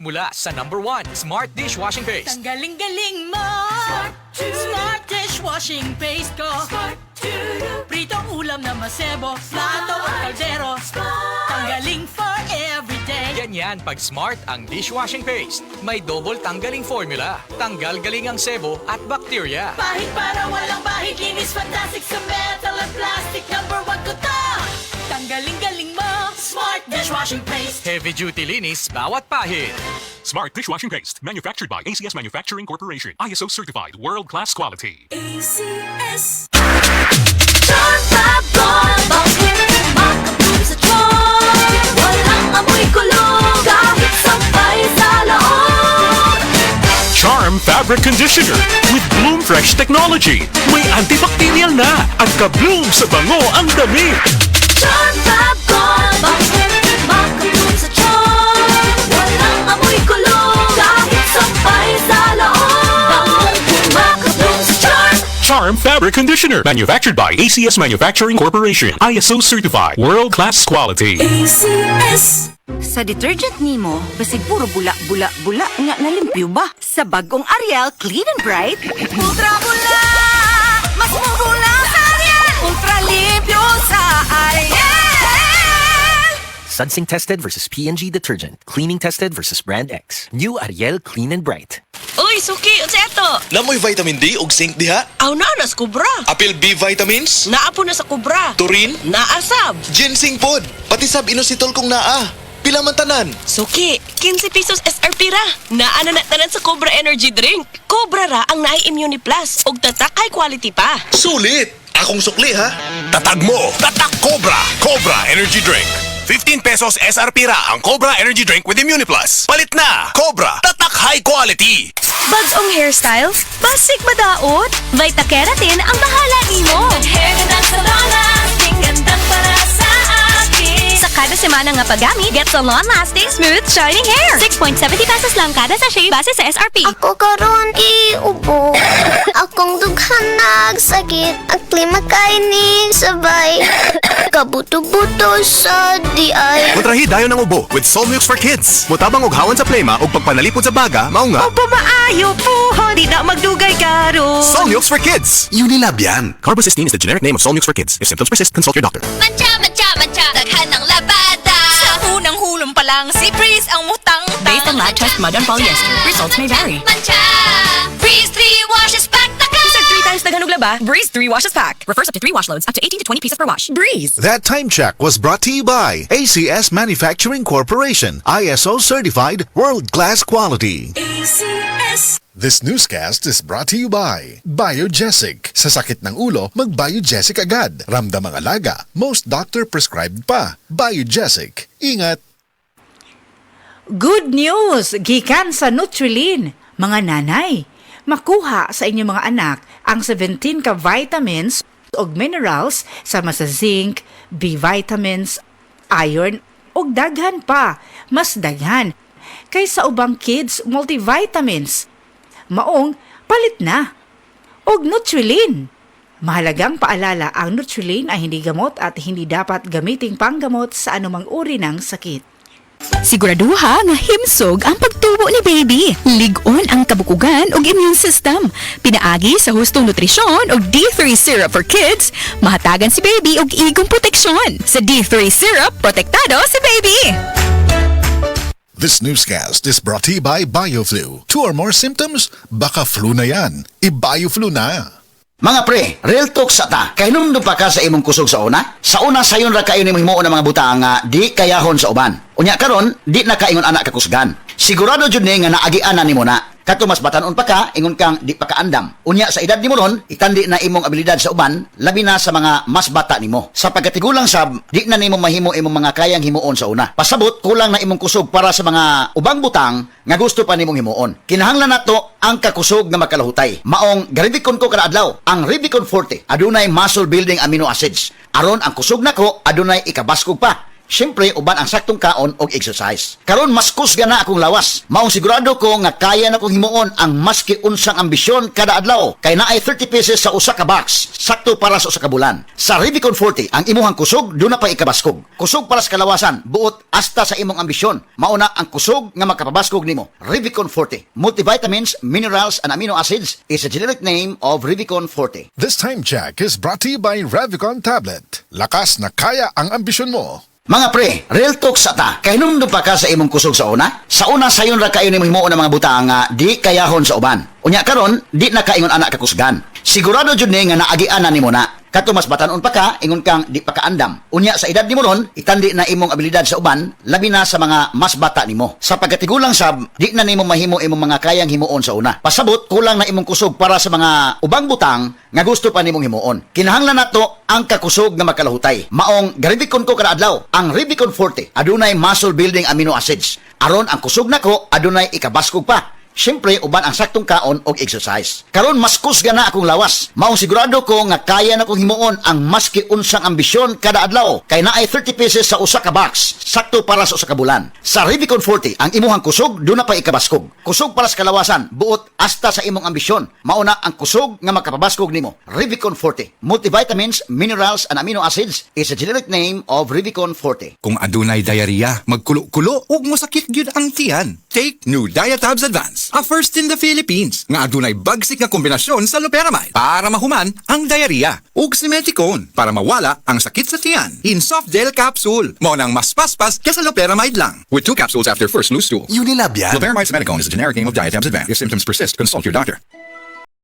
Mula sa #1 Smart Dishwashing Paste. Ang galing-galing mo! Smart dishwashing paste ko. Pritong ulam na masebo, plato at kaldero. Tanggaling for everyday. Ganyan pag Smart ang dishwashing paste. May double tanggaling formula. Tanggal galing ang sebo at bakterya. Pahit para walang bahid, linis fantastic sa metal at plastic. #1 ko to! Tanggaling-galing mo! Smart dishwashing paste. Heavy duty linis bawat pahid. Smart Dishwashing Paste, manufactured by ACS Manufacturing Corporation. ISO certified, world-class quality. ACS. Charm Fab Gold Bakit makapulong sa tiyan? Walang amoy kulong kahit sampay sa loob. Charm Fabric Conditioner with Bloom Fresh Technology. May antibacterial na at ka-bloom sa bango ang damit. Charm Fab Gold Bakit makapulong sa tiyan? Walang amoy kulong kahit sampay sa loob. Makapulong sa tiyan. Charm Fabric Conditioner, manufactured by ACS Manufacturing Corporation. ISO certified, world-class quality. ACS. Sa detergent nimo, basig puro bula-bula-bula nga nalimpyo ba? Sa bagong Ariel Clean and Bright, ultra bula! Mas mabula sa Ariel! Ultra limpyo sa Ariel! Sunsing tested versus P&G detergent. Cleaning tested versus Brand X. New Ariel Clean and Bright. Uy, Suki, unsa ito? Namoy vitamin D ug zinc diha. Aw na, nas kubra. Apil B vitamins, Naapo na sa kubra. turin, Naasab. ginseng pod, pati sab inositol kong naa. Pila man tanan. Suki, 15 pesos SRP ra. Naana na tanan sa Cobra Energy Drink. Cobra ra ang naay Immune Plus ug tatak high quality pa. Sulit. Akong sukli ha. Tatag mo! Tatak Cobra! Cobra Energy Drink. 15 pesos SRP ra ang Cobra Energy Drink with Immuniplus. Palit na! Cobra! Tatak high quality! Bagsong hairstyles, basig madaot, Vita Keratin ang bahala nimo. Hair gandang salon, gandang para sa akin. Sa kada semana nga paggamit, get salon-lasting, smooth, shining hair. 6.70 pesos lang kada sachet base sa SRP. Ako karon iubo. Akong dughan nagsakit. Ang klima kaini sabay. Kabuto-buto sa diay. Kontrahi dayon ng ubo with Solmux for Kids. Mutabang og hawan sa plema ug pagpanalipod sa baga, mao nga. Opo maayo po, di na magdugay karo. Solmux for Kids. Unilab yan. Carbocysteine is the generic name of Solmux for Kids. If symptoms persist, consult your doctor. Mancha, daghan ng labada. Sa unang hulong pa lang, si Breeze ang mutang. Based on lab test mud on polyester, results may vary. Mancha, Breeze 3 washes back the Isang 3 times daghan og laba, Breeze 3 washes pack. Refers up to 3 wash loads, up to 18 to 20 pieces per wash. Breeze. That time check was brought to you by ACS Manufacturing Corporation, ISO certified, world-class quality. ACS. This newscast is brought to you by Biogesic. Sa sakit ng ulo, mag-Biogesic agad. Ramdam ang alaga, most doctor prescribed pa. Biogesic. Ingat! Good news! Gikan sa Nutrilin. Mga nanay, makuha sa inyong mga anak ang 17 ka vitamins o minerals sama sa zinc, B vitamins, iron, o daghan pa, mas daghan. Kaysa ubang kids multivitamins. Maong palit na. Og Nutrilin. Mahalagang paalala, ang Nutrilin ay hindi gamot at hindi dapat gamiting panggamot sa anumang uri ng sakit. Siguraduha nga himsog ang pagtubo ni baby. Lig-on ang kabukugan ug immune system. Pinaagi sa hustong nutrisyon og D3 syrup for kids, mahatagan si baby og igong proteksyon. Sa D3 syrup, protektado si baby. This newscast is brought to you by BioFlu. 2 or more symptoms? Baka flu na yan. I-BioFlu na. Mga pre, real talk sa ta. Kay nung pa ka sa imong kusog sa una? Sa una sayon ra kayo nimo himuon ang mga butang nga di kayahon sa uban. Unya karon, di na kaingon anak kakusgan. Sigurado jud ni nga naagian na nimo na. Kato mas batanon pa ka, ingon kang di pa kaandam. Unya sa edad nimo ron, itandi na imong abilidad sa uban, labi na sa mga mas bata nimo. Sa pagkatigulang sab, di na nimo mahimo imong mga kayang himuon sa una. Pasabot, kulang na imong kusog para sa mga ubang butang nga gusto pa nimong himuon. Kinahanglan nato ang kakusog nga magkalahutay. Maong garibikon ko kada adlaw, ang Ribicon Forte adunay muscle building amino acids. Aron ang kusog nako adunay ikabaskog pa. Siyempre, uban ang saktong kaon og exercise. Karon mas kusga na akong lawas. Maong sigurado ko nga kaya na kong himuon ang maski unsang ambisyon kada adlaw. Kay naay 30 pesos sa usa ka box. Sakto para sa usa ka bulan. Sa Revicon Forte, ang imuhang kusog do na pa ikabaskog. Kusog para sa kalawasan, buot hasta sa imong ambisyon. Mauna ang kusog nga makapabaskog nimo. Revicon Forte. Multivitamins, minerals, and amino acids is a generic name of Revicon Forte. This time check is brought to you by Revicon Tablet. Lakas na kaya ang ambisyon mo. Mga pre, real talk sa ta. Kay nung pa ka sa imong kusog sa una? Sa una sayon ra kayo nimo himuon ang mga butang nga di kayahon sa uban. Unya karon, di na kaingon anak kakusgan. Sigurado jud ni nga naagian na nimo na. Kato mas batanon pa ka, ingon kang di pa kaandam. Unya sa edad nimo ron, itandi na imong abilidad sa uban, labi na sa mga mas bata nimo. Sa pagkatigulang sab, di na nimo mahimo imong mga kayang himuon sa una. Pasabot, kulang na imong kusog para sa mga ubang butang nga gusto pa nimong himuon. Kinahanglan nato ang kakusog nga makalahutay. Maong garibikon ko kada adlaw, ang Revicon Forte adunay muscle building amino acids. Aron ang kusog nako adunay ikabaskog pa. Siyempre, uban ang saktong kaon og exercise. Karon mas kusga na akong lawas. Maong sigurado ko nga kaya na kong himuon ang maski unsang ambisyon kada adlaw. Kay naay 30 pesos sa usa ka box. Sakto para sa usa ka bulan. Sa Revicon Forte, ang imuhang kusog do na pa ikabaskog. Kusog para sa kalawasan, buot hasta sa imong ambisyon. Mauna ang kusog nga makapabaskog nimo. Revicon Forte. Multivitamins, minerals, and amino acids is a generic name of Revicon Forte. Kung adunay diarrhea, magkulo-kulo ug mosakit gyud ang tiyan. Take new Diatabs Advance, a first in the Philippines nga adunay bagsik nga kombinasyon sa loperamide para mahuman ang diarrhea ug simeticone para mawala ang sakit sa tiyan in soft gel capsule. Mao nang mas paspas kaysa loperamide lang. With 2 capsules after first loose stool. Unilab yan. Loperamide simeticone is a generic name of Diatabs Advance. If symptoms persist, consult your doctor.